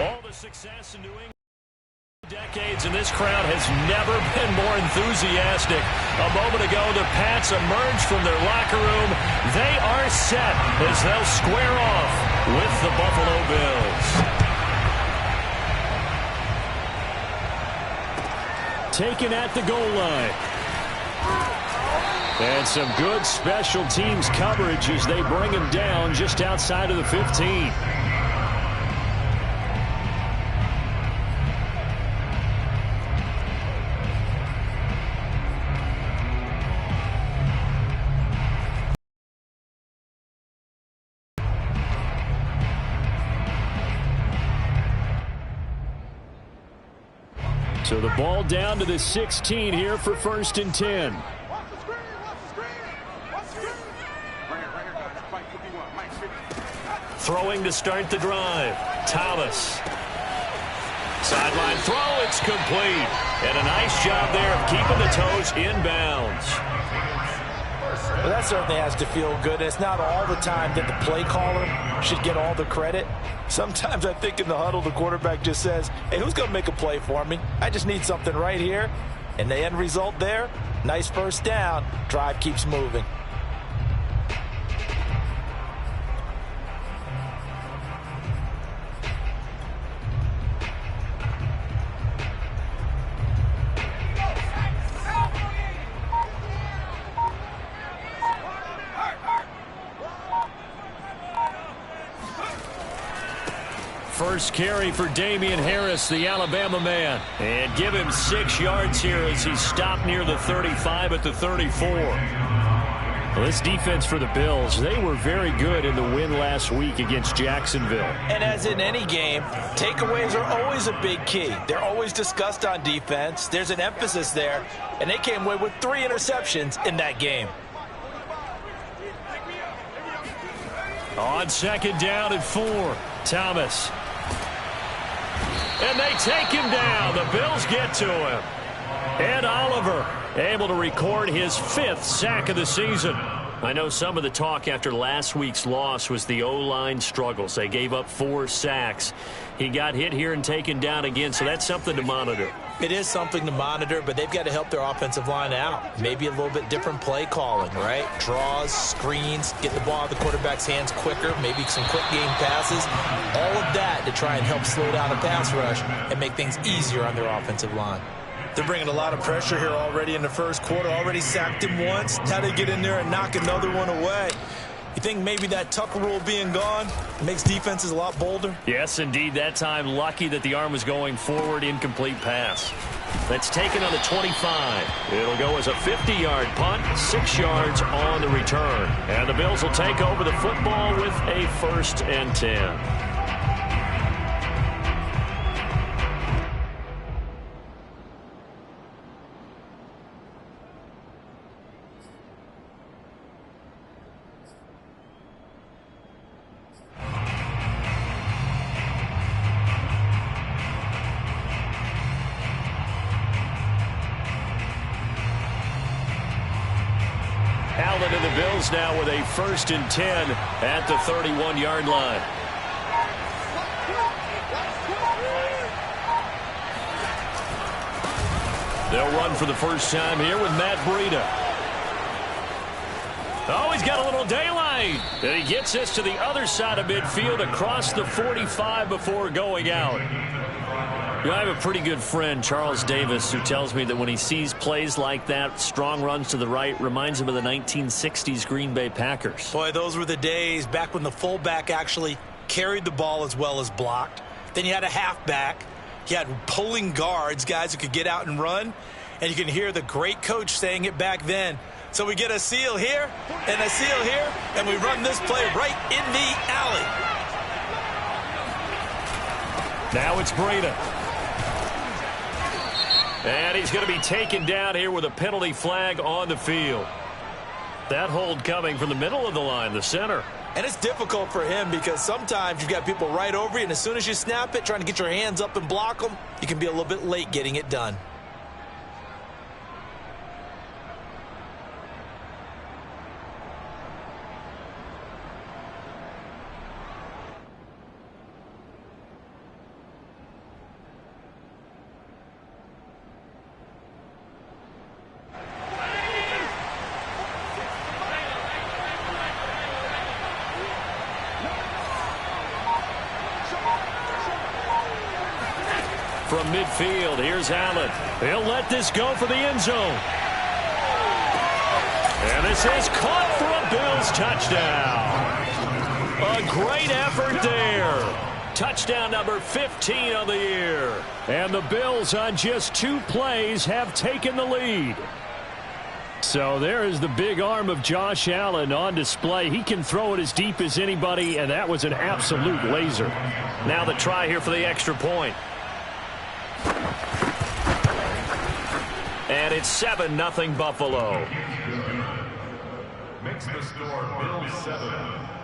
All the success in New England decades, and this crowd has never been more enthusiastic. A moment ago, the Pats emerged from their locker room. They are set as they'll square off with the Buffalo Bills. Taken at the goal line. And some good special teams coverage as they bring him down just outside of the 15. So the ball down to the 16 here for 1st and 10. Throwing to start the drive. Thomas. Sideline throw, it's complete. And a nice job there of keeping the toes inbounds. Well, that certainly has to feel good. It's not all the time that the play caller should get all the credit. Sometimes I think in the huddle, the quarterback just says, hey, who's going to make a play for me? I just need something right here. And the end result there, nice first down. Drive keeps moving. First carry for Damian Harris, the Alabama man. And give him 6 yards here as he stopped near the 35 at the 34. Well, this defense for the Bills, they were very good in the win last week against Jacksonville. And as in any game, takeaways are always a big key. They're always discussed on defense. There's an emphasis there, and they came away with 3 interceptions in that game. On 2nd down and 4, Thomas. And they take him down. The Bills get to him. And Oliver able to record his 5th sack of the season. I know some of the talk after last week's loss was the O-line struggles. They gave up 4 sacks. He got hit here and taken down again, so that's something to monitor. It is something to monitor, but they've got to help their offensive line out. Maybe a little bit different play calling, right? Draws, screens, get the ball out of the quarterback's hands quicker, maybe some quick game passes. All of that to try and help slow down a pass rush and make things easier on their offensive line. They're bringing a lot of pressure here already in the first quarter. Already sacked him once. Now they get in there and knock another one away. You think maybe that Tucker rule being gone makes defenses a lot bolder? Yes, indeed. That time, lucky that the arm was going forward. Incomplete pass. That's taken on the 25. It'll go as a 50-yard punt, 6 yards on the return. And the Bills will take over the football with a 1st and 10. Allen and the Bills now with a 1st and 10 at the 31-yard line. They'll run for the first time here with Matt Breida. Oh, he's got a little daylight. And he gets this to the other side of midfield across the 45 before going out. You know, I have a pretty good friend, Charles Davis, who tells me that when he sees plays like that, strong runs to the right, reminds him of the 1960s Green Bay Packers. Boy, those were the days back when the fullback actually carried the ball as well as blocked. Then you had a halfback. You had pulling guards, guys who could get out and run. And you can hear the great coach saying it back then. So we get a seal here and a seal here, and we run this play right in the alley. Now it's Breida. And he's going to be taken down here with a penalty flag on the field. That hold coming from the middle of the line, the center. And it's difficult for him because sometimes you've got people right over you, and as soon as you snap it, trying to get your hands up and block them, you can be a little bit late getting it done. from midfield. Here's Allen. He'll let this go for the end zone. And this is caught for a Bills touchdown. A great effort there. Touchdown number 15 of the year. And the Bills on just 2 plays have taken the lead. So there is the big arm of Josh Allen on display. He can throw it as deep as anybody, and that was an absolute laser. Now the try here for the extra point. And it's 7-0 Buffalo. Makes the score Bills 7,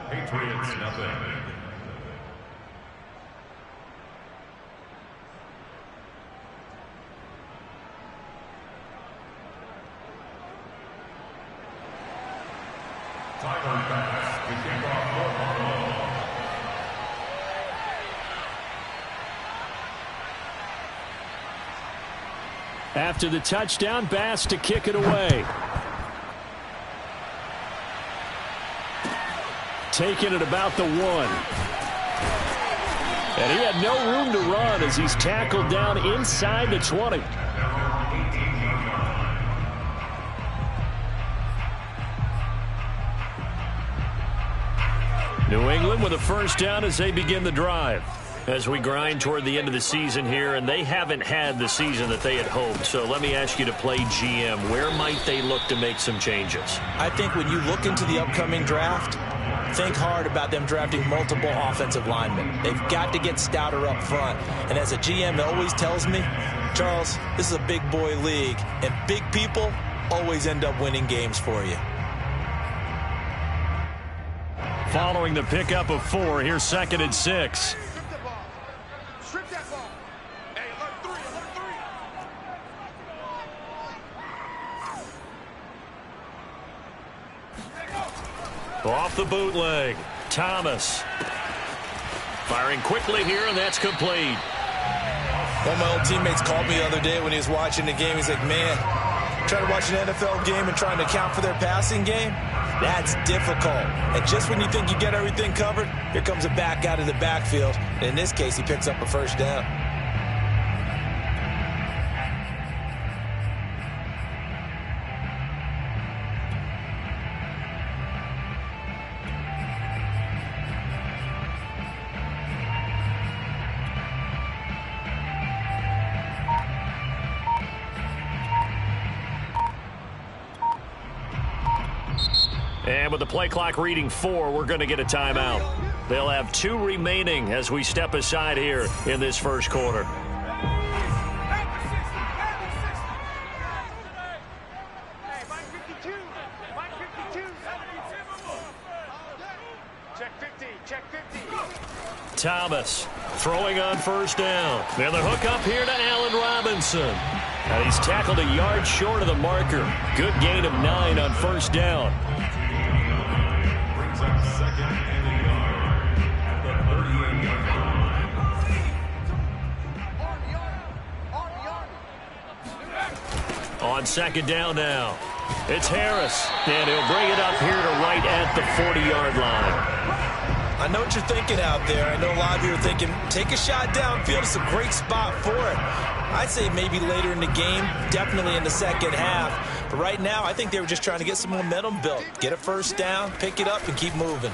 Patriots nothing. Tyler Bass to kick off for Buffalo. After the touchdown, Bass to kick it away. Taking it about the 1. And he had no room to run as he's tackled down inside the 20. New England with a first down as they begin the drive. As we grind toward the end of the season here, and they haven't had the season that they had hoped. So let me ask you to play GM. Where might they look to make some changes? I think when you look into the upcoming draft, think hard about them drafting multiple offensive linemen. They've got to get stouter up front. And as a GM always tells me, Charles, this is a big boy league, and big people always end up winning games for you. Following the pickup of 4, here's 2nd and 6. Strip that ball. Hey, alert 3, alert 3. Off the bootleg. Thomas. Firing quickly here, and that's complete. One of my old teammates called me the other day when he was watching the game. He's like, man, trying to watch an NFL game and trying to account for their passing game? That's difficult. And just when you think you get everything covered, here comes a back out of the backfield. And in this case, he picks up a first down. And with the play clock reading 4, we're going to get a timeout. They'll have 2 remaining as we step aside here in this first quarter. Thomas throwing on first down. And the hook up here to Allen Robinson. And he's tackled a yard short of the marker. Good gain of 9 on first down. Brings up 2nd and a yard at the 38-yard line. On 2nd down now. It's Harris. And he'll bring it up here to right at the 40-yard line. I know what you're thinking out there. I know a lot of you are thinking, take a shot downfield. It's a great spot for it. I'd say maybe later in the game, definitely in the second half. But right now, I think they were just trying to get some momentum built. Get a first down, pick it up, and keep moving.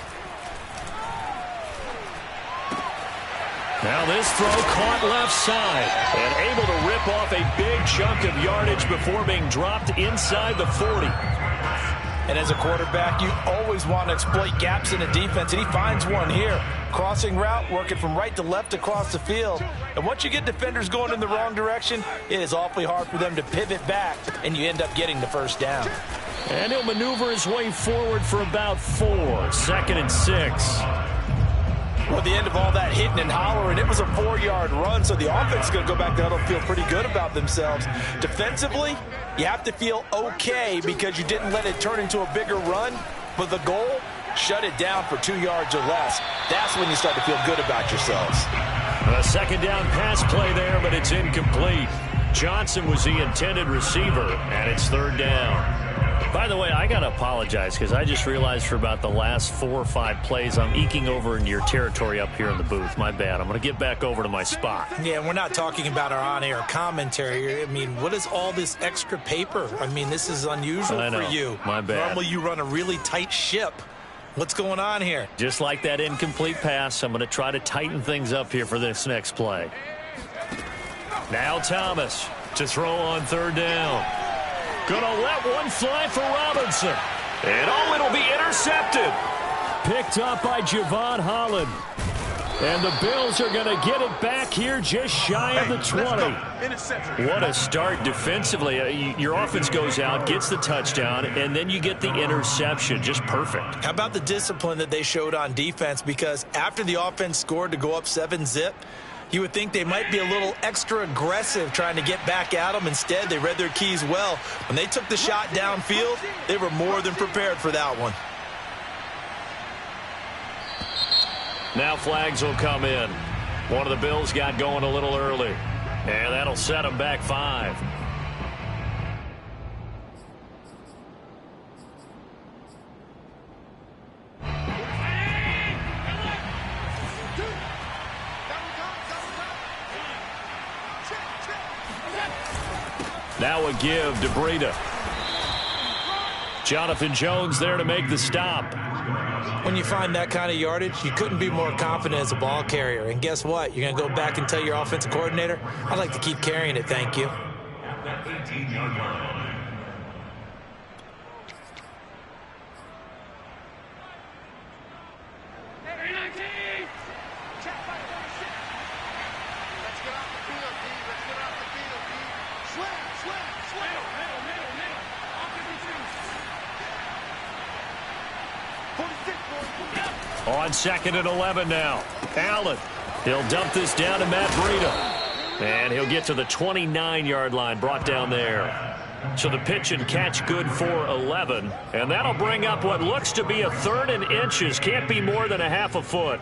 Now this throw caught left side and able to rip off a big chunk of yardage before being dropped inside the 40. And as a quarterback, you always want to exploit gaps in the defense, and he finds one here. Crossing route, working from right to left across the field. And once you get defenders going in the wrong direction, it is awfully hard for them to pivot back, and you end up getting the first down. And he'll maneuver his way forward for about 4. 2nd and 6. Well, at the end of all that hitting and hollering, it was a 4-yard run, so the offense is going to go back there and feel pretty good about themselves. Defensively, you have to feel okay because you didn't let it turn into a bigger run, but the goal, shut it down for 2 yards or less. That's when you start to feel good about yourselves. A 2nd down pass play there, but it's incomplete. Johnson was the intended receiver, and it's 3rd down. By the way, I got to apologize because I just realized for about the last 4 or 5 plays, I'm eking over into your territory up here in the booth. My bad. I'm going to get back over to my spot. Yeah, we're not talking about our on-air commentary. I mean, what is all this extra paper? I mean, this is unusual for you. My bad. Normally you run a really tight ship. What's going on here? Just like that incomplete pass, I'm going to try to tighten things up here for this next play. Now Thomas to throw on 3rd down. Gonna let one fly for Robinson. And it'll be intercepted. Picked up by Javon Holland. And the Bills are going to get it back here just shy of the 20. What a start defensively. Your offense goes out, gets the touchdown, and then you get the interception. Just perfect. How about the discipline that they showed on defense? Because after the offense scored to go up 7-zip, you would think they might be a little extra aggressive trying to get back at them. Instead, they read their keys well. When they took the shot downfield, they were more than prepared for that one. Now flags will come in. One of the Bills got going a little early. And that'll set them back 5. Now a give to Breida. Jonathan Jones there to make the stop. When you find that kind of yardage, you couldn't be more confident as a ball carrier. And guess what? You're going to go back and tell your offensive coordinator, I'd like to keep carrying it, thank you. On 2nd and 11 now. Allen. He'll dump this down to Matt Breida. And he'll get to the 29-yard line, brought down there. So the pitch and catch good for 11. And that'll bring up what looks to be a 3rd and inches. Can't be more than a half a foot.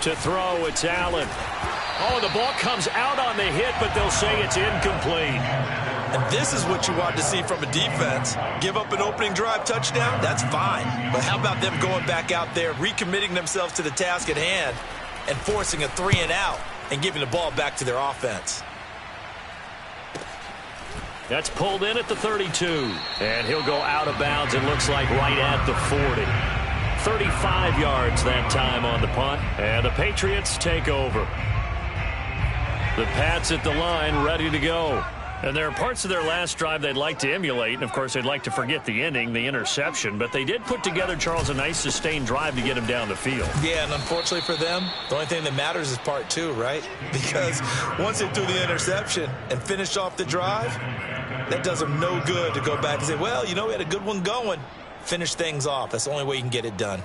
To throw, it's Allen. Oh, the ball comes out on the hit, but they'll say it's incomplete. And this is what you want to see from a defense. Give up an opening drive touchdown, that's fine. But how about them going back out there, recommitting themselves to the task at hand, and forcing a 3-and-out and giving the ball back to their offense? That's pulled in at the 32. And he'll go out of bounds, it looks like right at the 40. 35 yards that time on the punt. And the Patriots take over. The Pats at the line ready to go. And there are parts of their last drive they'd like to emulate. And, of course, they'd like to forget the ending, the interception. But they did put together, Charles, a nice sustained drive to get him down the field. Yeah, and unfortunately for them, the only thing that matters is part 2, right? Because once they threw the interception and finished off the drive, that does them no good to go back and say, well, you know, we had a good one going. Finish things off. That's the only way you can get it done.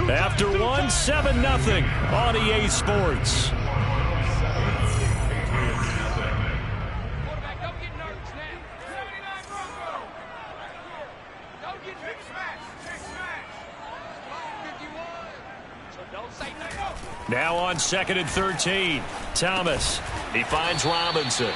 After 1, 7-0 on EA Sports. Now on 2nd and 13. Thomas. He finds Robinson.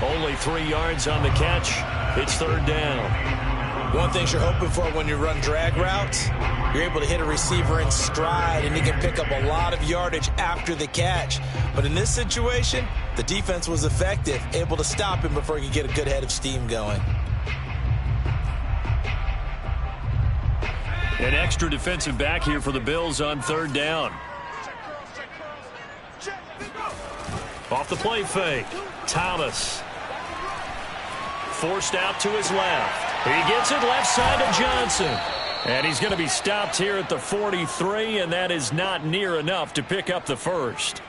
Only 3 yards on the catch. It's 3rd down. One thing you're hoping for when you run drag routes, you're able to hit a receiver in stride, and he can pick up a lot of yardage after the catch. But in this situation, the defense was effective, able to stop him before he could get a good head of steam going. An extra defensive back here for the Bills on 3rd down. Off the play fake. Thomas. Forced out to his left. He gets it left side to Johnson. And he's going to be stopped here at the 43, and that is not near enough to pick up the first.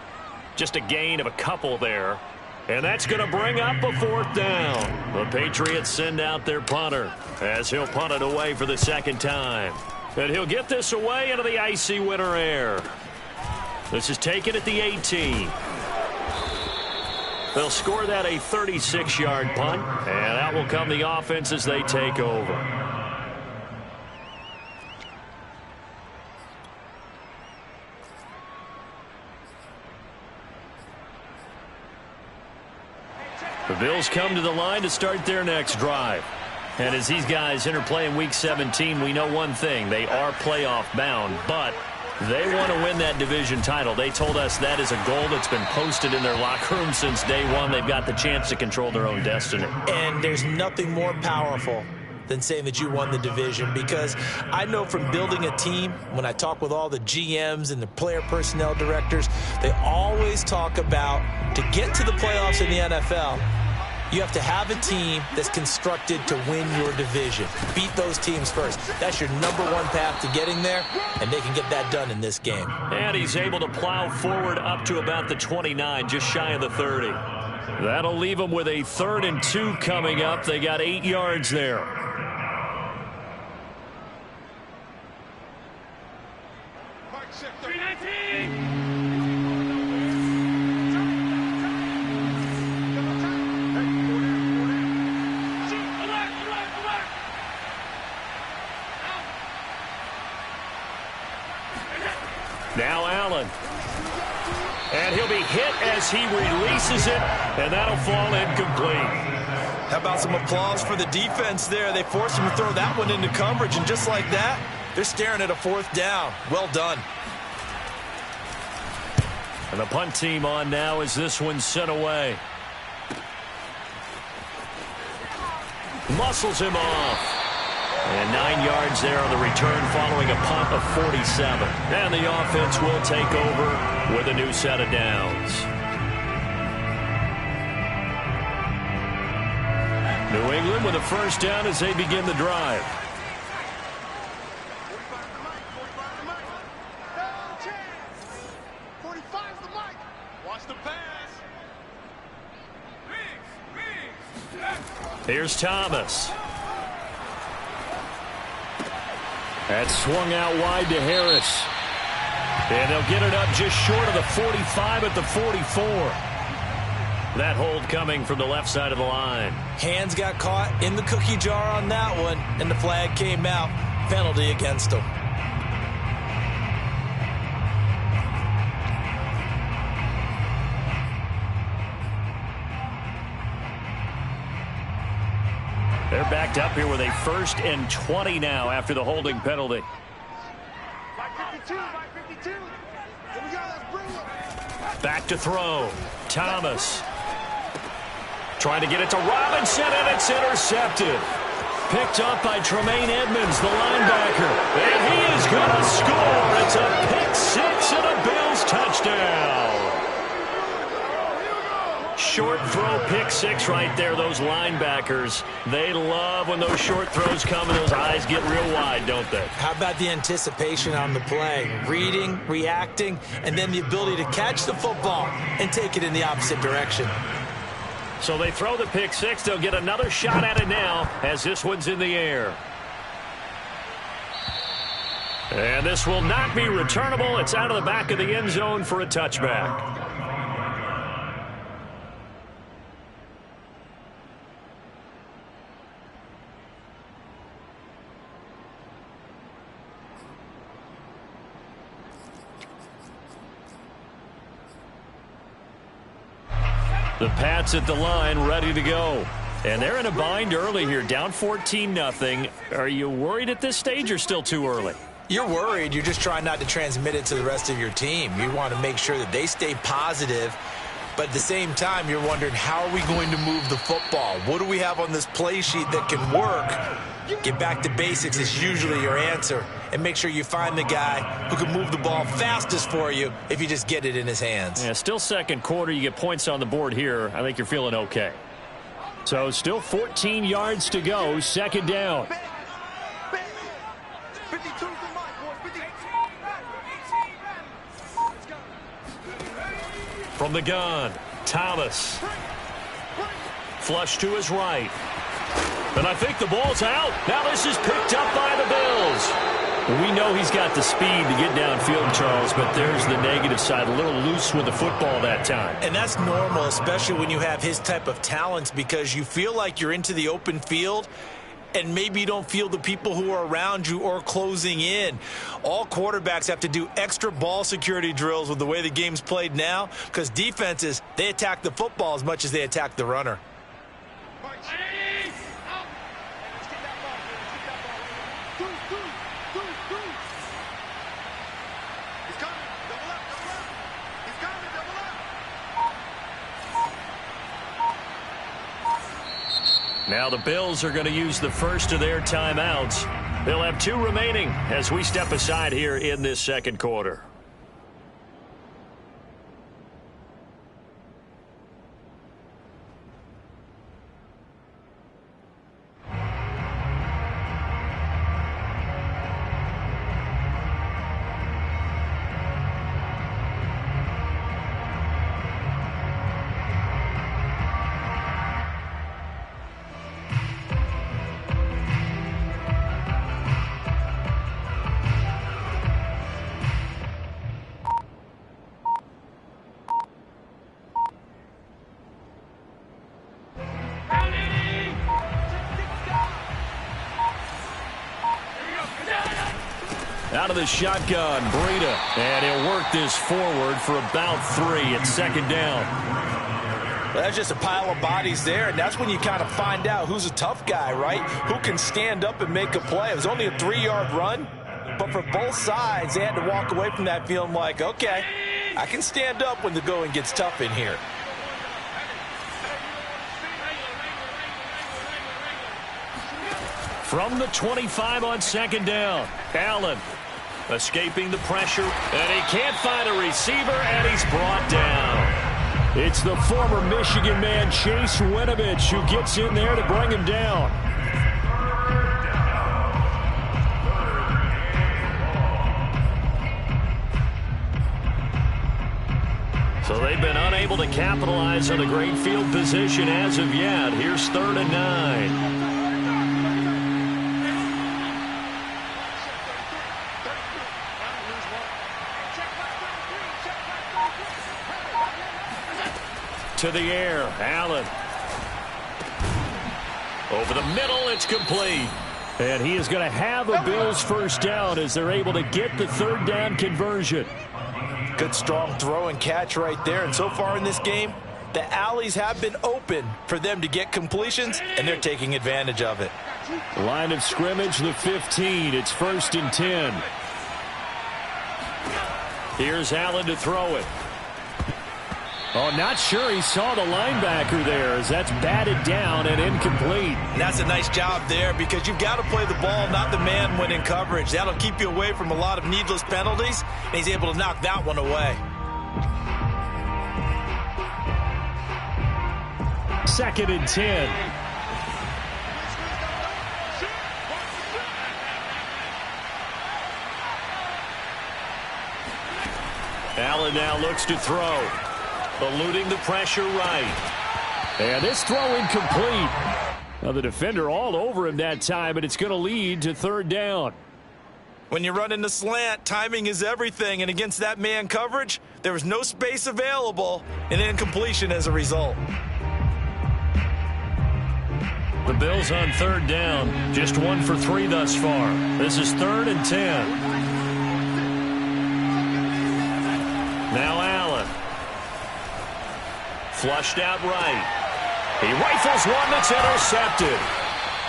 Just a gain of a couple there. And that's going to bring up a 4th down. The Patriots send out their punter as he'll punt it away for the second time. And he'll get this away into the icy winter air. This is taken at the 18. They'll score that a 36-yard punt, and out will come the offense as they take over. The Bills come to the line to start their next drive. And as these guys interplay in Week 17, we know one thing. They are playoff bound, but they want to win that division title. They told us that is a goal that's been posted in their locker room since day one. They've got the chance to control their own destiny. And there's nothing more powerful than saying that you won the division, because I know from building a team, when I talk with all the GMs and the player personnel directors, they always talk about, to get to the playoffs in the NFL, you have to have a team that's constructed to win your division. Beat those teams first. That's your #1 path to getting there, and they can get that done in this game. And he's able to plow forward up to about the 29, just shy of the 30. That'll leave them with a 3rd and 2 coming up. They got 8 yards there. Now Allen. And he'll be hit as he releases it, and that'll fall incomplete. How about some applause for the defense there? They forced him to throw that one into coverage, and just like that, they're staring at a 4th down. Well done. And the punt team on now as this one's sent away. Muscles him off. And 9 yards there on the return following a punt of 47. And the offense will take over with a new set of downs. New England with a 1st down as they begin the drive. Here's Thomas. That's swung out wide to Harris. And they'll get it up just short of the 45 at the 44. That hold coming from the left side of the line. Hands got caught in the cookie jar on that one, and the flag came out. Penalty against him. They're backed up here with a 1st and 20 now after the holding penalty. Back to throw. Thomas. Trying to get it to Robinson, and it's intercepted. Picked up by Tremaine Edmonds, the linebacker. And he is going to score. It's a pick 6 and a Bills touchdown. Short throw, pick 6 right there. Those linebackers, they love when those short throws come and those eyes get real wide, don't they? How about the anticipation on the play? Reading, reacting, and then the ability to catch the football and take it in the opposite direction. So they throw the pick 6. They'll get another shot at it now as this one's in the air. And this will not be returnable. It's out of the back of the end zone for a touchback. The Pats at the line, ready to go. And they're in a bind early here, down 14-0. Are you worried at this stage or still too early? You're worried. You're just trying not to transmit it to the rest of your team. You want to make sure that they stay positive. But at the same time, you're wondering, how are we going to move the football? What do we have on this play sheet that can work? Get back to basics is usually your answer. And make sure you find the guy who can move the ball fastest for you if you just get it in his hands. Yeah, still second quarter. You get points on the board here. I think you're feeling okay. So still 14 yards to go. 2nd down. From the gun, Thomas. Flush to his right. And I think the ball's out. Now this is picked up by the Bills. We know he's got the speed to get downfield, Charles, but there's the negative side. A little loose with the football that time. And that's normal, especially when you have his type of talents, because you feel like you're into the open field and maybe you don't feel the people who are around you or closing in. All quarterbacks have to do extra ball security drills with the way the game's played now, because defenses, they attack the football as much as they attack the runner. Now the Bills are going to use the first of their timeouts. They'll have 2 remaining as we step aside here in this second quarter. Out of the shotgun, Breida, and he'll work this forward for about 3 at second down. Well, that's just a pile of bodies there, and that's when you kind of find out who's a tough guy, right? Who can stand up and make a play. It was only a 3-yard run, but for both sides, they had to walk away from that feeling like, okay, I can stand up when the going gets tough in here. From the 25 on second down, Allen escaping the pressure, and he can't find a receiver, and he's brought down. It's the former Michigan man, Chase Winovich, who gets in there to bring him down. So they've been unable to capitalize on the great field position as of yet. Here's 3rd and 9. To the air, Allen. Over the middle, it's complete. And he is going to have a Bills first down as they're able to get the 3rd down conversion. Good strong throw and catch right there. And so far in this game, the alleys have been open for them to get completions, and they're taking advantage of it. Line of scrimmage, the 15. It's 1st and 10. Here's Allen to throw it. Oh, not sure he saw the linebacker there as that's batted down and incomplete. And that's a nice job there, because you've got to play the ball, not the man when in coverage. That'll keep you away from a lot of needless penalties, and he's able to knock that one away. 2nd and 10. Allen now looks to throw. Eluding the pressure right. And this throw incomplete. Now the defender all over him that time, but it's going to lead to 3rd down. When you run in the slant, timing is everything. And against that man coverage, there was no space available, and incompletion as a result. The Bills on 3rd down. Just 1 for 3 thus far. This is 3rd and 10. Now Allen. Flushed out right. He rifles one that's intercepted.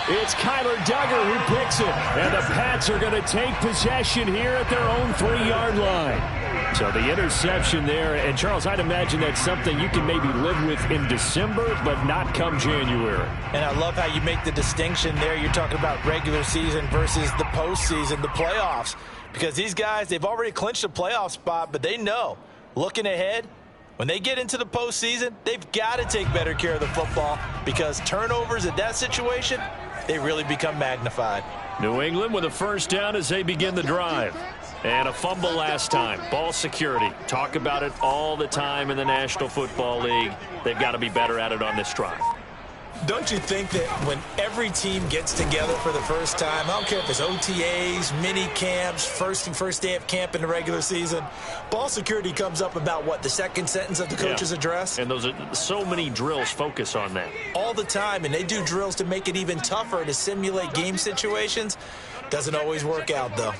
It's Kyler Duggar who picks it. And the Pats are going to take possession here at their own 3-yard line. So the interception there. And, Charles, I'd imagine that's something you can maybe live with in December, but not come January. And I love how you make the distinction there. You're talking about regular season versus the postseason, the playoffs. Because these guys, they've already clinched a playoff spot, but they know, looking ahead, when they get into the postseason, they've got to take better care of the football, because turnovers at that situation, they really become magnified. New England with a first down as they begin the drive. And a fumble last time. Ball security. Talk about it all the time in the National Football League. They've got to be better at it on this drive. Don't you think that when every team gets together for the first time, I don't care if it's OTAs, mini camps, first day of camp in the regular season, ball security comes up about, what, the second sentence of the coach's address? And those are so many drills focus on that. All the time, and they do drills to make it even tougher to simulate game situations. Doesn't always work out, though.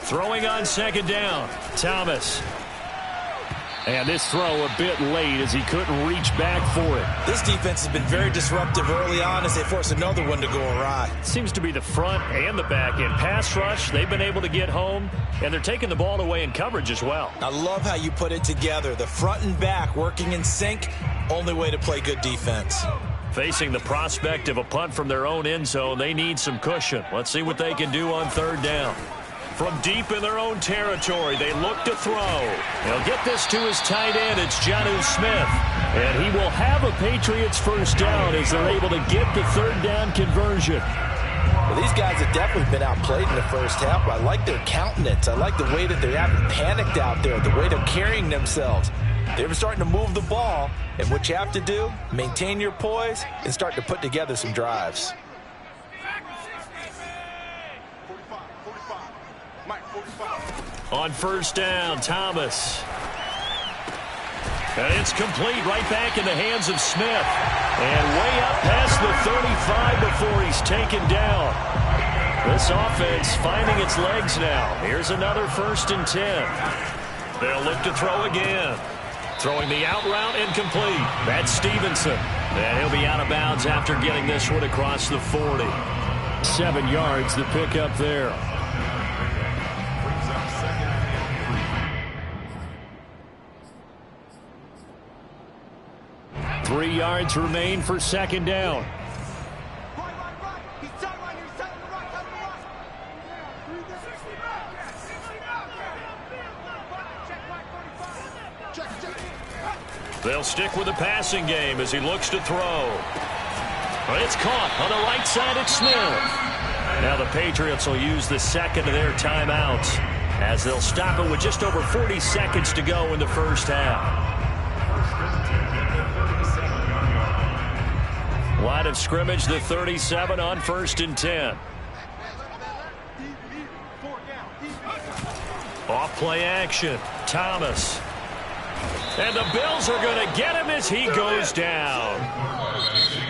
Throwing on second down, Thomas. And this throw a bit late as he couldn't reach back for it. This defense has been very disruptive early on as they force another one to go awry. Seems to be the front and the back end. Pass rush, they've been able to get home, and they're taking the ball away in coverage as well. I love how you put it together. The front and back working in sync, only way to play good defense. Facing the prospect of a punt from their own end zone, they need some cushion. Let's see what they can do on third down. From deep in their own territory, they look to throw. They'll get this to his tight end. It's Jonnu Smith. And he will have a Patriots first down as they're able to get the third down conversion. Well, these guys have definitely been outplayed in the first half. I like their countenance. I like the way that they haven't panicked out there, the way they're carrying themselves. They're starting to move the ball, and what you have to do, maintain your poise and start to put together some drives. On first down, Thomas. And it's complete right back in the hands of Smith. And way up past the 35 before he's taken down. This offense finding its legs now. Here's another 1st and 10. They'll look to throw again. Throwing the out route incomplete. That's Stevenson. And he'll be out of bounds after getting this one across the 40. 7 yards the pick up there. Three yards remain for second down. They'll stick with the passing game as he looks to throw. But it's caught on the right side of Smith. Now the Patriots will use the second of their timeouts as they'll stop it with just over 40 seconds to go in the first half. Line of scrimmage, the 37 on 1st and 10. Off play action, Thomas. And the Bills are going to get him as he goes down.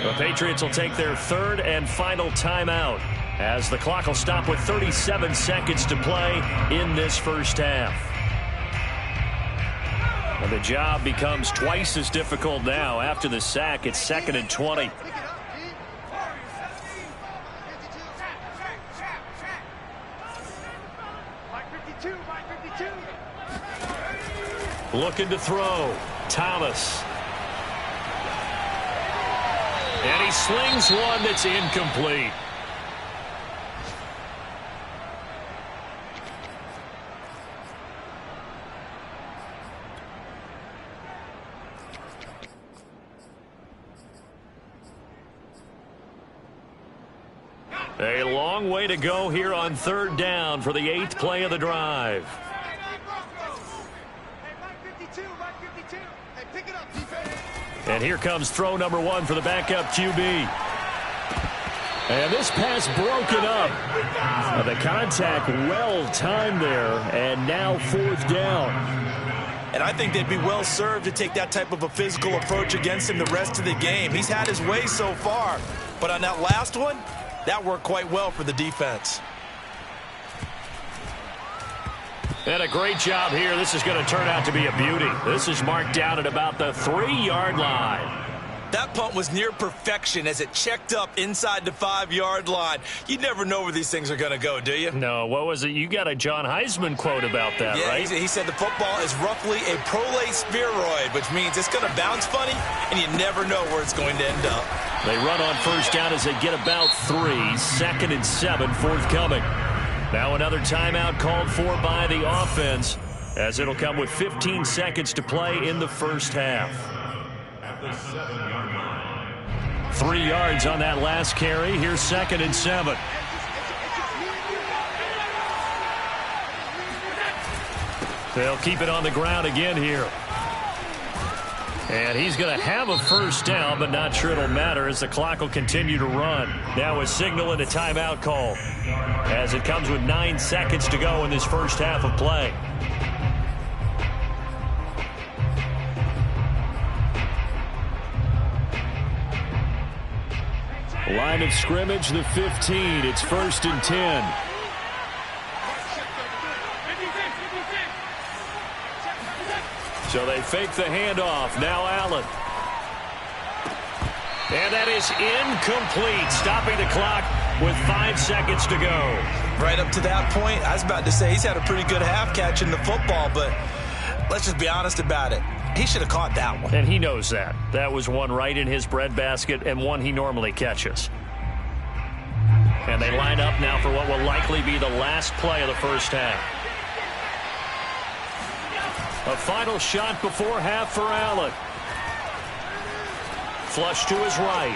The Patriots will take their third and final timeout as the clock will stop with 37 seconds to play in this first half. And the job becomes twice as difficult now. After the sack, it's 2nd and 20. Looking to throw. Thomas. And he slings one that's incomplete. A long way to go here on third down for the 8th play of the drive. And here comes throw number 1 for the backup QB. And this pass broken up. The contact well timed there, and now 4th down. And I think they'd be well served to take that type of a physical approach against him the rest of the game. He's had his way so far, but on that last one, that worked quite well for the defense. And a great job here. This is going to turn out to be a beauty. This is marked down at about the 3-yard line. That punt was near perfection as it checked up inside the 5-yard line. You never know where these things are going to go, do you? No, what was it? You got a John Heisman quote about that, yeah, right? He said the football is roughly a prolate spheroid, which means it's going to bounce funny, and you never know where it's going to end up. They run on first down as they get about 3. 2nd and 7 forthcoming. Now another timeout called for by the offense. as it'll come with 15 seconds to play in the first half. At the 7-yard line. 3 yards on that last carry. Here's 2nd and 7. They'll keep it on the ground again here. And he's going to have a first down, but not sure it'll matter as the clock will continue to run. Now a signal and a timeout call as it comes with 9 seconds to go in this first half of play. Line of scrimmage, the 15. It's 1st and 10. So they fake the handoff. Now Allen. And that is incomplete, stopping the clock with 5 seconds to go. Right up to that point, I was about to say he's had a pretty good half catching the football, but let's just be honest about it. He should have caught that one. And he knows that. That was one right in his breadbasket and one he normally catches. And they line up now for what will likely be the last play of the first half. A final shot before half for Allen. Flush to his right.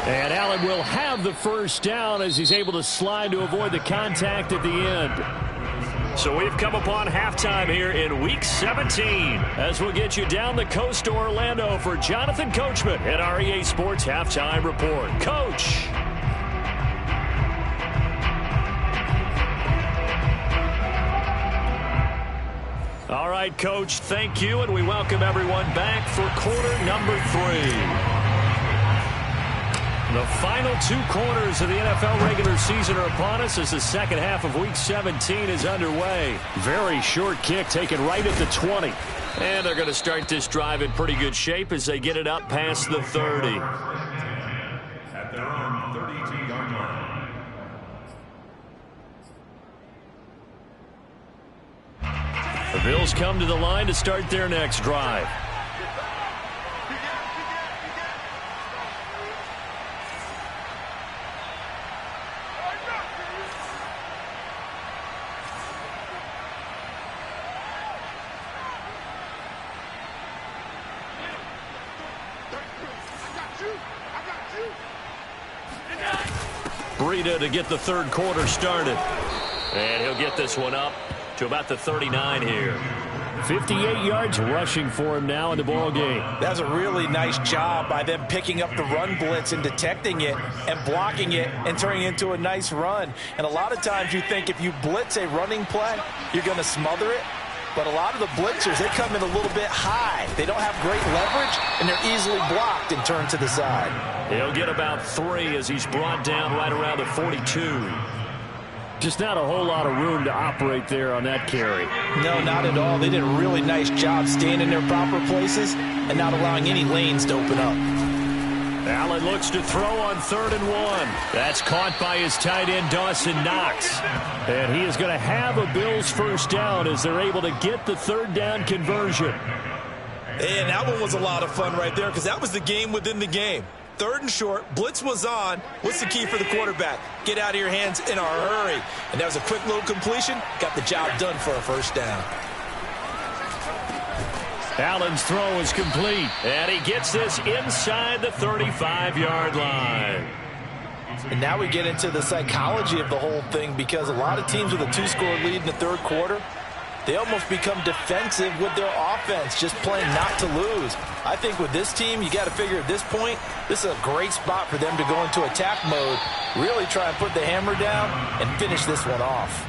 And Allen will have the first down as he's able to slide to avoid the contact at the end. So we've come upon halftime here in Week 17 as we'll get you down the coast to Orlando for Jonathan Coachman at our EA Sports Halftime Report. Coach. All right, Coach, thank you, and we welcome everyone back for quarter number 3. The final 2 quarters of the NFL regular season are upon us as the second half of Week 17 is underway. Very short kick taken right at the 20. And they're going to start this drive in pretty good shape as they get it up past the 30. At their own 32-yard line. The Bills come to the line to start their next drive. Breida to get the third quarter started. And he'll get this one up to about the 39 here. 58 yards rushing for him now in the ball game. That's a really nice job by them picking up the run blitz and detecting it and blocking it and turning it into a nice run. And a lot of times you think if you blitz a running play, you're going to smother it. But a lot of the blitzers, they come in a little bit high. They don't have great leverage, and they're easily blocked and turned to the side. He'll get about 3 as he's brought down right around the 42. Just not a whole lot of room to operate there on that carry. No, not at all. They did a really nice job staying in their proper places and not allowing any lanes to open up. Allen looks to throw on 3rd and 1. That's caught by his tight end, Dawson Knox. And he is going to have a Bills first down as they're able to get the 3rd down conversion. And that one was a lot of fun right there because that was the game within the game. 3rd and short, blitz was on. What's the key for the quarterback? Get out of your hands in a hurry. And that was a quick little completion. Got the job done for a first down. Allen's throw is complete. And he gets this inside the 35-yard line. And now we get into the psychology of the whole thing because a lot of teams with a 2-score lead in the 3rd quarter, they almost become defensive with their offense, just playing not to lose. I think with this team, you got to figure at this point, this is a great spot for them to go into attack mode, really try and put the hammer down and finish this one off.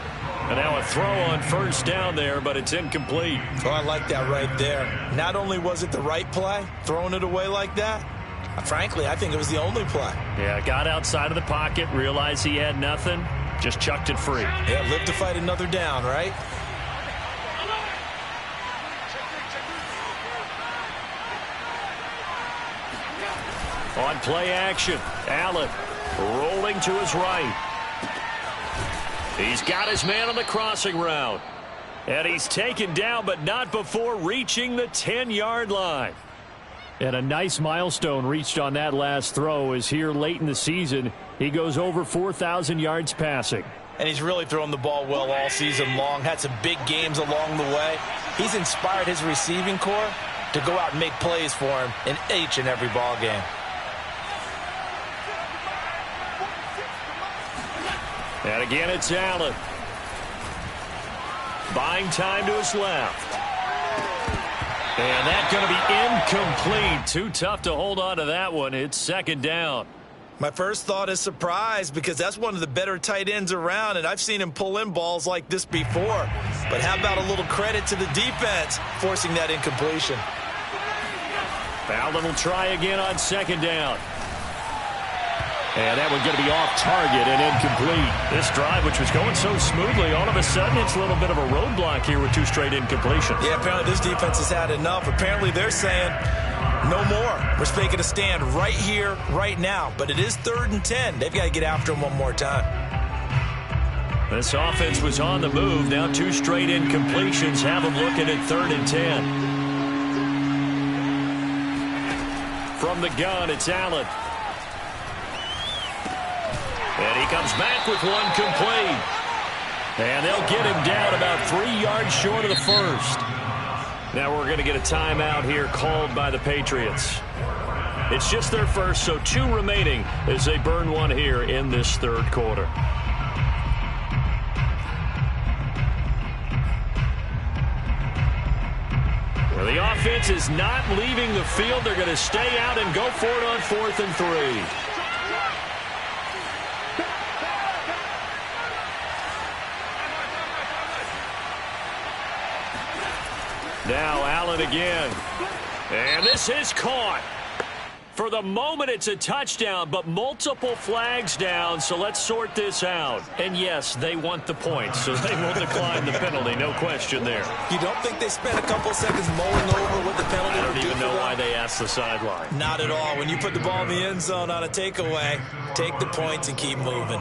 And now a throw on first down there, but it's incomplete. Oh, I like that right there. Not only was it the right play, throwing it away like that, frankly, I think it was the only play. Yeah, got outside of the pocket, realized he had nothing, just chucked it free. Yeah, live to fight another down, right? On play action, Allen rolling to his right. He's got his man on the crossing route. And he's taken down, but not before reaching the 10-yard line. And a nice milestone reached on that last throw is here late in the season. He goes over 4,000 yards passing. and he's really thrown the ball well all season long. Had some big games along the way. He's inspired his receiving corps to go out and make plays for him in each and every ball game. And again, it's Allen. Buying time to his left. And that's going to be incomplete. Too tough to hold on to that one. It's second down. My first thought is surprise, because that's one of the better tight ends around, and I've seen him pull in balls like this before. But how about a little credit to the defense forcing that incompletion? Allen will try again on second down. And that one's going to be off target and incomplete. This drive, which was going so smoothly, all of a sudden it's a little bit of a roadblock here with 2 straight incompletions. Yeah, apparently this defense has had enough. Apparently they're saying no more. We're making a stand right here, right now. But it is 3rd and 10. They've got to get after him one more time. This offense was on the move. Now 2 straight incompletions have them looking at 3rd and 10. From the gun, it's Allen. And he comes back with one complete. And they'll get him down about 3 yards short of the first. Now we're going to get a timeout here called by the Patriots. It's just their first, so 2 remaining as they burn one here in this 3rd quarter. Well, the offense is not leaving the field. They're going to stay out and go for it on 4th and 3. Now Allen again. And this is caught. For the moment, it's a touchdown, but multiple flags down, so let's sort this out. And yes, they want the points, so they will decline the penalty, no question there. You don't think they spent a couple seconds mulling over what the penalty I don't would do even know for why them? they asked the sideline. Not at all. When you put the ball in the end zone on a takeaway, take the points and keep moving.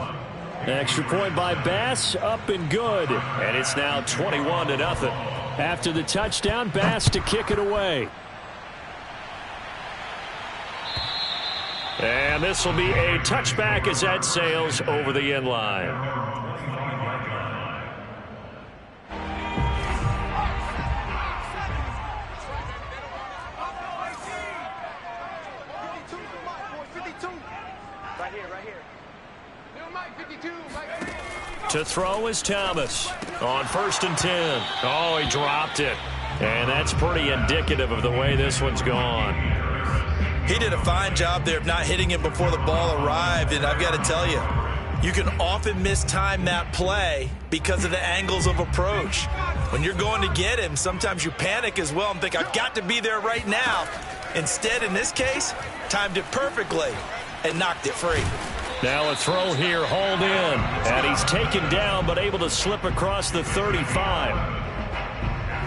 Extra point by Bass, up and good. And it's now 21-0. After the touchdown, Bass to kick it away. And this will be a touchback as that sails over the end line. To throw is Thomas on 1st and 10. Oh, he dropped it. And that's pretty indicative of the way this one's gone. He did a fine job there of not hitting him before the ball arrived, and I've got to tell you, you can often mistime that play because of the angles of approach. When you're going to get him, sometimes you panic as well and think, I've got to be there right now. Instead, in this case, timed it perfectly and knocked it free. Now a throw here, hauled in, and he's taken down but able to slip across the 35.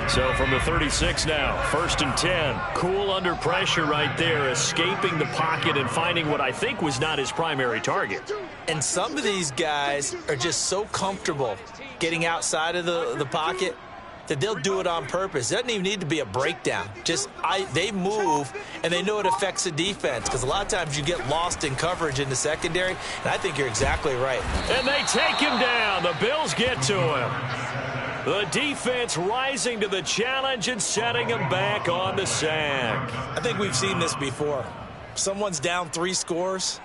So from the 36 now, 1st and 10. Cool under pressure right there, escaping the pocket and finding what I think was not his primary target. And some of these guys are just so comfortable getting outside of the pocket that they'll do it on purpose. It doesn't even need to be a breakdown. They move, and they know it affects the defense, because a lot of times you get lost in coverage in the secondary, and I think you're exactly right. And they take him down. The Bills get to him. The defense rising to the challenge and setting him back on the sack. I think we've seen this before. Someone's down 3 scores.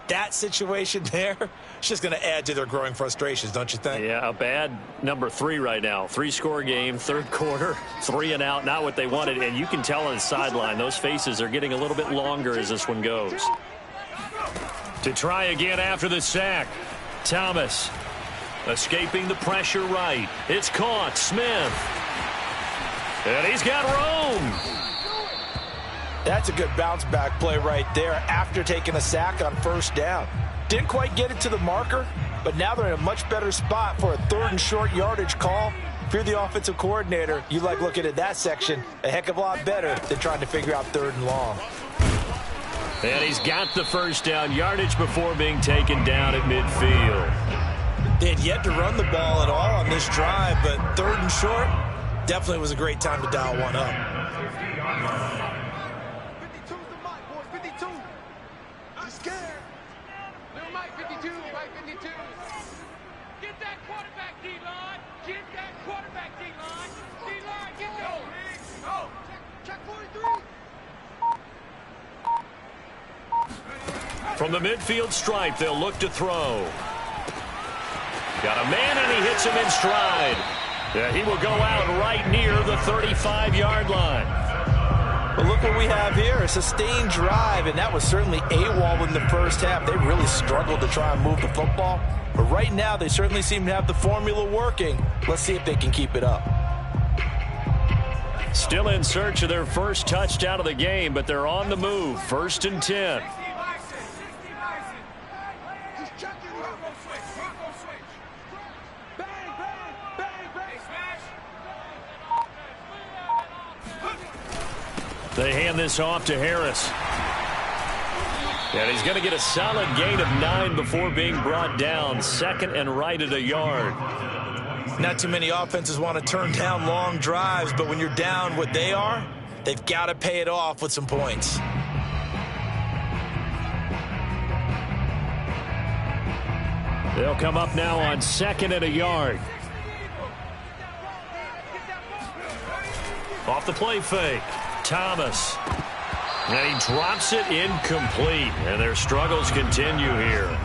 That situation there, it's just going to add to their growing frustrations, don't you think? Yeah, a bad number 3 right now. 3-score game, 3rd quarter, 3 and out, not what they wanted. And you can tell on the sideline, those faces are getting a little bit longer as this one goes. To try again after the sack, Thomas escaping the pressure right. It's caught, Smith. And he's got room. That's a good bounce-back play right there after taking a sack on 1st down. Didn't quite get it to the marker, but now they're in a much better spot for a 3rd and short yardage call. If you're the offensive coordinator, you like looking at that section a heck of a lot better than trying to figure out 3rd and long. And he's got the 1st down yardage before being taken down at midfield. They had yet to run the ball at all on this drive, but 3rd and short definitely was a great time to dial one up. Get that quarterback, D-line. Get that quarterback, D-line. D-line, get going. Go. Check 43. From the midfield stripe, they'll look to throw. Got a man, and he hits him in stride. Yeah, he will go out right near the 35-yard line. Well, look what we have here, a sustained drive, and that was certainly AWOL in the first half. They really struggled to try and move the football, but right now they certainly seem to have the formula working. Let's see if they can keep it up. Still in search of their first touchdown of the game, but they're on the move. 1st and 10. They hand this off to Harris. And he's going to get a solid gain of 9 before being brought down. 2nd and right at a yard. Not too many offenses want to turn down long drives, but when you're down what they are, they've got to pay it off with some points. They'll come up now on 2nd and a yard. Off the play fake. Thomas. And he drops it incomplete. And their struggles continue here.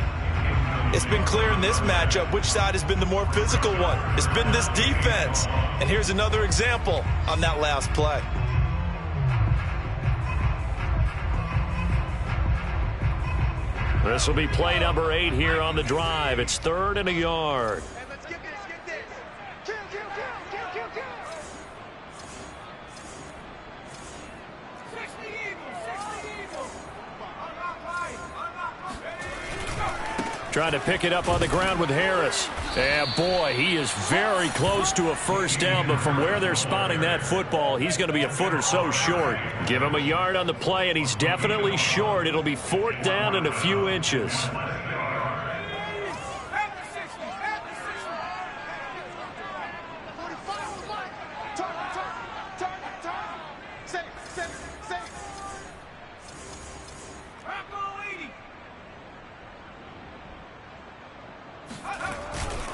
It's been clear in this matchup which side has been the more physical one. It's been this defense. And here's another example on that last play. This will be play number 8 here on the drive. It's 3rd and a yard. Hey, let's get this, get this. Kill, kill, kill, kill, kill, kill. 60 Eagles, 60 Eagles. Trying to pick it up on the ground with Harris. And boy, he is very close to a first down, but from where they're spotting that football, he's going to be a foot or so short. Give him a yard on the play, and he's definitely short. It'll be 4th down and a few inches.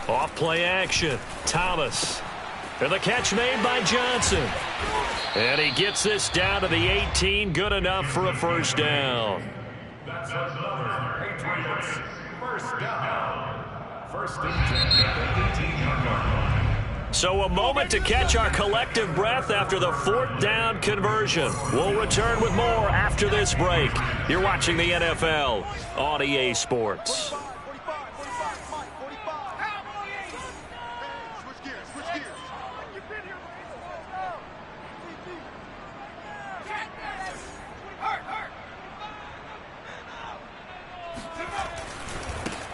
Off play action. Thomas. And the catch made by Johnson. And he gets this down to the 18. Good enough for a first down. That's another Patriots first down. 1st and 10 at the 18-yard line. So a moment to catch our collective breath after the 4th down conversion. We'll return with more after this break. You're watching the NFL on EA Sports.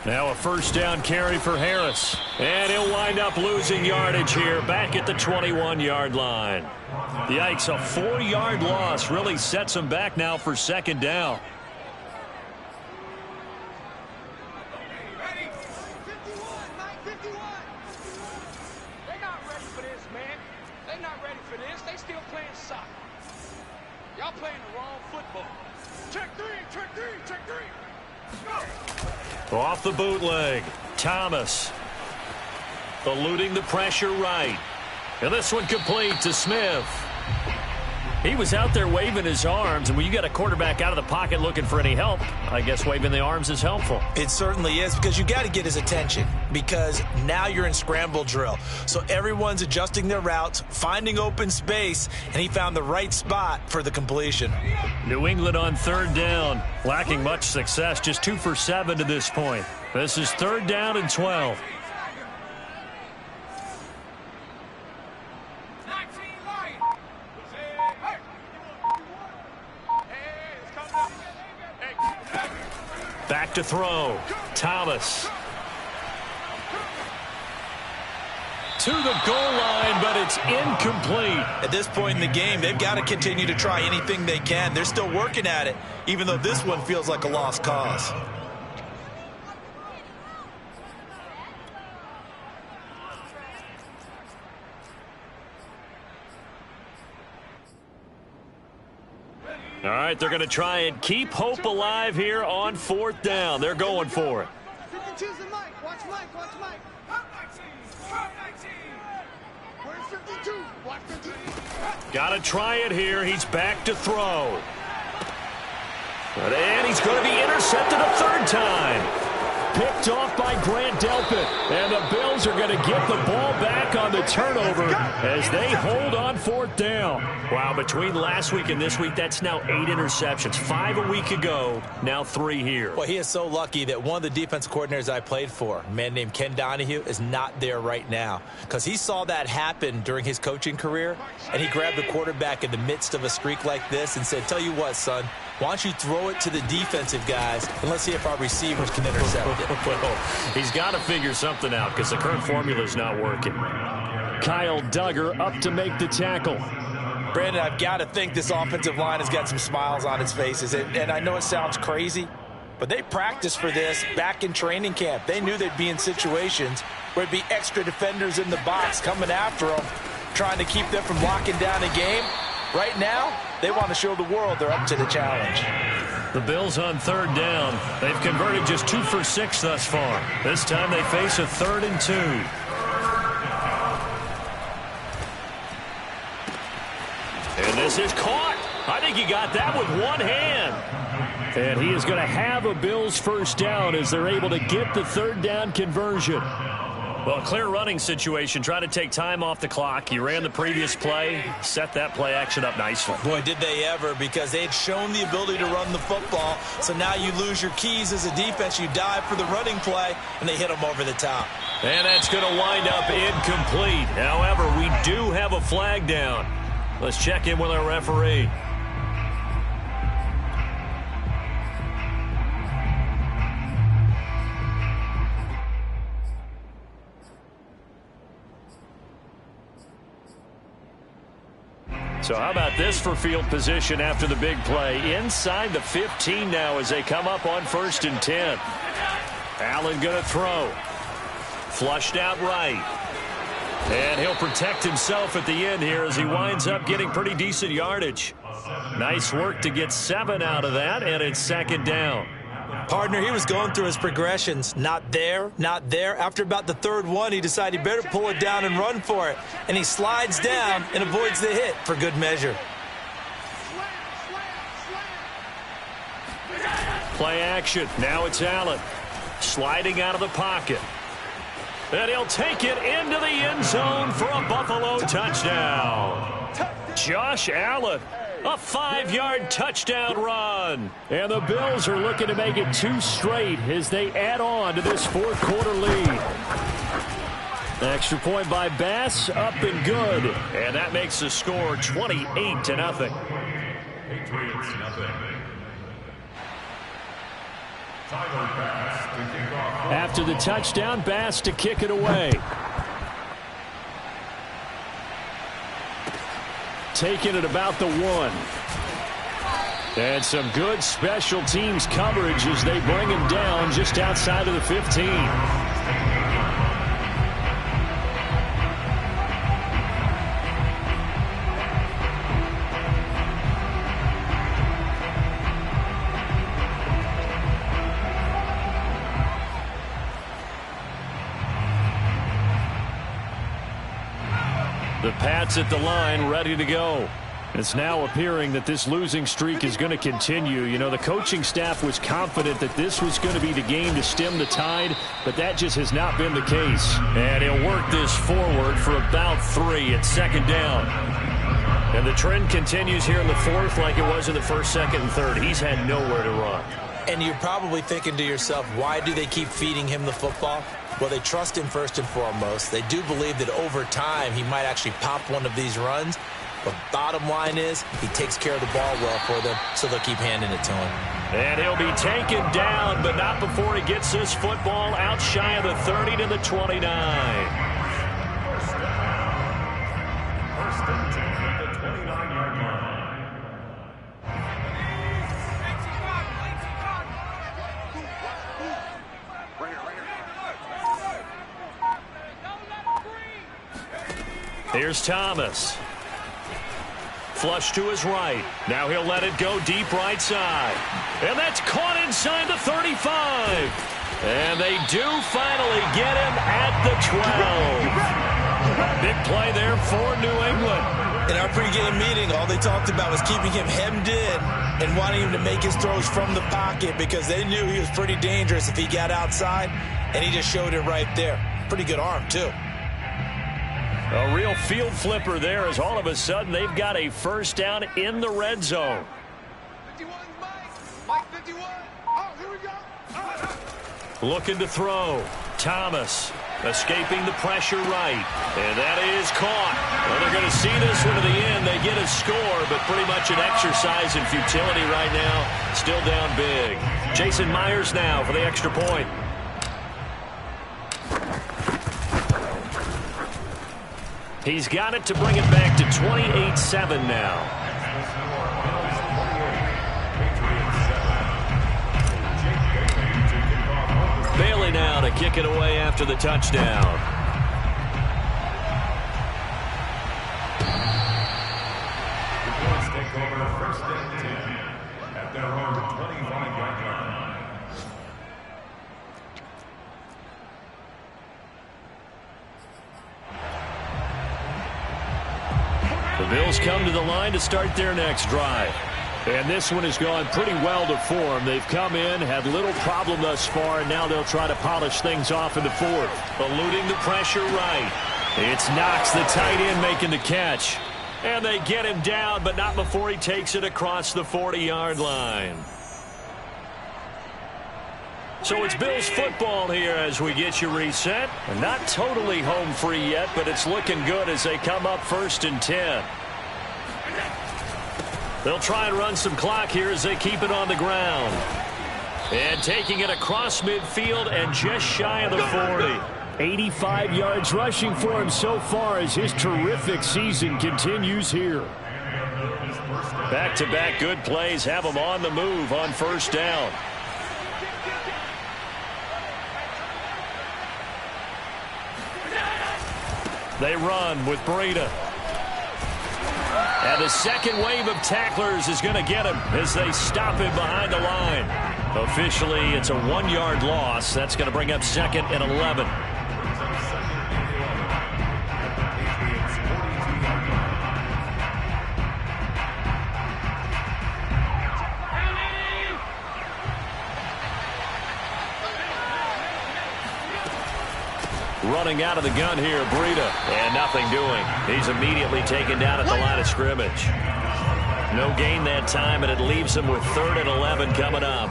Now a first down carry for Harris. And he'll wind up losing yardage here back at the 21-yard line. Yikes, a 4-yard loss really sets him back now for 2nd down. Ready? 51, Mike, 51. They're not ready for this, man. They're not ready for this. They still playing soccer. Y'all playing the wrong football. Check 3, check 3, check 3. Go. Off the bootleg. Thomas. Eluding the pressure right. And this one complete to Smith. He was out there waving his arms, and when you got a quarterback out of the pocket looking for any help, I guess waving the arms is helpful. It certainly is, because you got to get his attention, because now you're in scramble drill. So everyone's adjusting their routes, finding open space, and he found the right spot for the completion. New England on 3rd down, lacking much success, just 2 for 7 to this point. This is 3rd down and 12. Back to throw. Thomas. To the goal line, but it's incomplete. At this point in the game, they've got to continue to try anything they can. They're still working at it, even though this one feels like a lost cause. All right, they're going to try and keep hope alive here on 4th down. They're going for it. 19's the Mike. Watch Mike. Watch Mike. Where's 52? Watch 52. Got to try it here. He's back to throw. And he's going to be intercepted a third time. Picked off by Grant Delpit. And the Bills are going to get the ball back on the turnover as they hold on fourth down. Wow, between last week and this week, that's now 8 interceptions. 5 a week ago, now 3 here. Well, he is so lucky that one of the defense coordinators I played for, a man named Ken Donahue, is not there right now. Because he saw that happen during his coaching career, and he grabbed the quarterback in the midst of a streak like this and said, tell you what, son, why don't you throw it to the defensive guys, and let's see if our receivers can intercept it. Well, he's got to figure something out because the current formula is not working. Kyle Duggar up to make the tackle. Brandon, I've got to think this offensive line has got some smiles on its faces. And I know it sounds crazy, but they practiced for this back in training camp. They knew they'd be in situations where there'd be extra defenders in the box coming after them, trying to keep them from locking down a game. Right now, they want to show the world they're up to the challenge. The Bills on third down. They've converted just 2 for 6 thus far. This time they face a 3rd and 2. And this is caught. I think he got that with one hand. And he is going to have a Bills first down as they're able to get the third down conversion. Well, clear running situation. Try to take time off the clock. He ran the previous play, set that play action up nicely. Boy, did they ever, because they had shown the ability to run the football. So now you lose your keys as a defense. You dive for the running play, and they hit them over the top. And that's going to wind up incomplete. However, we do have a flag down. Let's check in with our referee. So how about this for field position after the big play? Inside the 15 now as they come up on 1st and 10. Allen going to throw. Flushed out right. And he'll protect himself at the end here as he winds up getting pretty decent yardage. Nice work to get 7 out of that, and it's 2nd down. Partner, he was going through his progressions. Not there, not there. After about the 3rd one, he decided he better pull it down and run for it. And he slides down and avoids the hit for good measure. Play action. Now it's Allen. Sliding out of the pocket. And he'll take it into the end zone for a Buffalo touchdown. Josh Allen. A 5-yard touchdown run. And the Bills are looking to make it 2 straight as they add on to this 4th quarter lead. Extra point by Bass, up and good. And that makes the score 28-0. Patriots, nothing. Tyler Bass to kick off. After the touchdown, Bass to kick it away. Taking it about the 1. And some good special teams coverage as they bring him down just outside of the 15. The Pats at the line, ready to go. It's now appearing that this losing streak is going to continue. You know, the coaching staff was confident that this was going to be the game to stem the tide, but that just has not been the case. And he'll work this forward for about 3 at 2nd down. And the trend continues here in the 4th like it was in the 1st, 2nd, and 3rd. He's had nowhere to run. And you're probably thinking to yourself, why do they keep feeding him the football? Well, they trust him first and foremost. They do believe that over time he might actually pop one of these runs. But bottom line is he takes care of the ball well for them, so they'll keep handing it to him. And he'll be taken down, but not before he gets this football out shy of the 30 to the 29. First and 10 at the 29-yard line. Here's Thomas. Flush to his right. Now he'll let it go deep right side. And that's caught inside the 35. And they do finally get him at the 12. Big play there for New England. In our pregame meeting, all they talked about was keeping him hemmed in and wanting him to make his throws from the pocket because they knew he was pretty dangerous if he got outside, and he just showed it right there. Pretty good arm, too. A real field flipper there as all of a sudden they've got a first down in the red zone. 51, Mike 51. Oh, here we go. Looking to throw. Thomas escaping the pressure right. And that is caught. Well, they're going to see this one to the end. They get a score, but pretty much an exercise in futility right now. Still down big. Jason Myers now for the extra point. He's got it to bring it back to 28-7 now. Bailey now to kick it away after the touchdown. The Bills take over first and 10 at their own 25-yard line. The Bills come to the line to start their next drive. And this one has gone pretty well to form. They've come in, had little problem thus far, and now they'll try to polish things off in the fourth. Eluding the pressure right. It's Knox, the tight end, making the catch. And they get him down, but not before he takes it across the 40-yard line. So it's Bills football here as we get you reset. Not totally home free yet, but it's looking good as they come up first and 10. They'll try and run some clock here as they keep it on the ground. And taking it across midfield and just shy of the 40. 85 yards rushing for him so far as his terrific season continues here. Back-to-back good plays have him on the move on first down. They run with Breida. And the second wave of tacklers is going to get him as they stop him behind the line. Officially, it's a 1-yard loss. That's going to bring up second and 11. Running out of the gun here, Breida, and nothing doing. He's immediately taken down at the line of scrimmage. No gain that time, and it leaves him with 3rd and 11 coming up.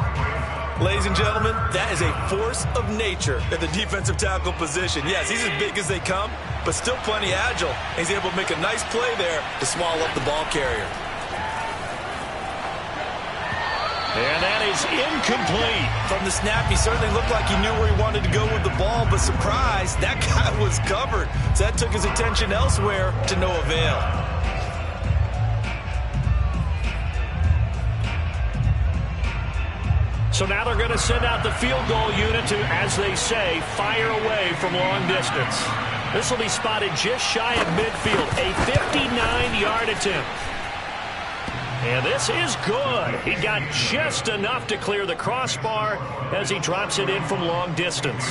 Ladies and gentlemen, that is a force of nature at the defensive tackle position. Yes, he's as big as they come, but still plenty agile. He's able to make a nice play there to swallow up the ball carrier. And that is incomplete. From the snap, he certainly looked like he knew where he wanted to go with the ball, but surprise, that guy was covered. So that took his attention elsewhere to no avail. So now they're going to send out the field goal unit to, as they say, fire away from long distance. This will be spotted just shy of midfield, a 59-yard attempt. And this is good. He got just enough to clear the crossbar as he drops it in from long distance.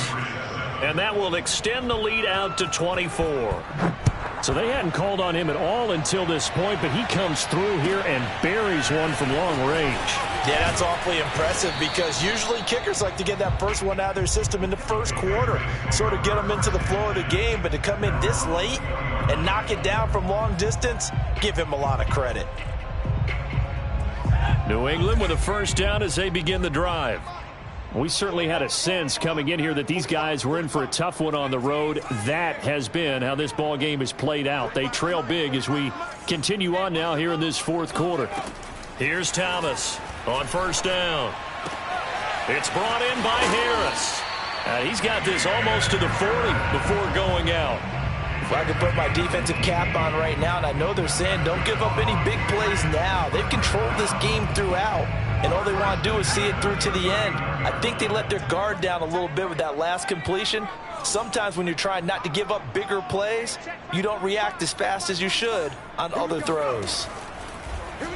And that will extend the lead out to 24. So they hadn't called on him at all until this point, but he comes through here and buries one from long range. Yeah, that's awfully impressive because usually kickers like to get that first one out of their system in the first quarter, sort of get them into the flow of the game, but to come in this late and knock it down from long distance, give him a lot of credit. New England with a first down as they begin the drive. We certainly had a sense coming in here that these guys were in for a tough one on the road. That has been how this ball game is played out. They trail big as we continue on now here in this fourth quarter. Here's Thomas on first down. It's brought in by Harris. He's got this almost to the 40 before going out. If I could put my defensive cap on right now, and I know they're saying don't give up any big plays now. They've controlled this game throughout, and all they want to do is see it through to the end. I think they let their guard down a little bit with that last completion. Sometimes when you're trying not to give up bigger plays, you don't react as fast as you should on other throws.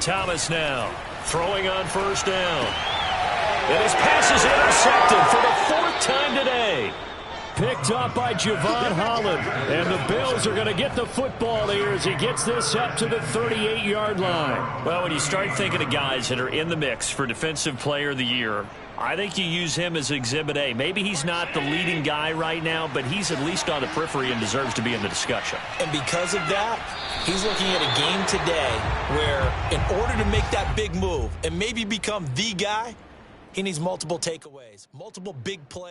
Thomas now throwing on first down. And his pass is intercepted for the 4th time Picked up by Javon Holland. And the Bills are going to get the football here as he gets this up to the 38-yard line. Well, when you start thinking of guys that are in the mix for Defensive Player of the Year, I think you use him as Exhibit A. Maybe he's not the leading guy right now, but he's at least on the periphery and deserves to be in the discussion. And because of that, he's looking at a game today where in order to make that big move and maybe become the guy, he needs multiple takeaways, multiple big plays.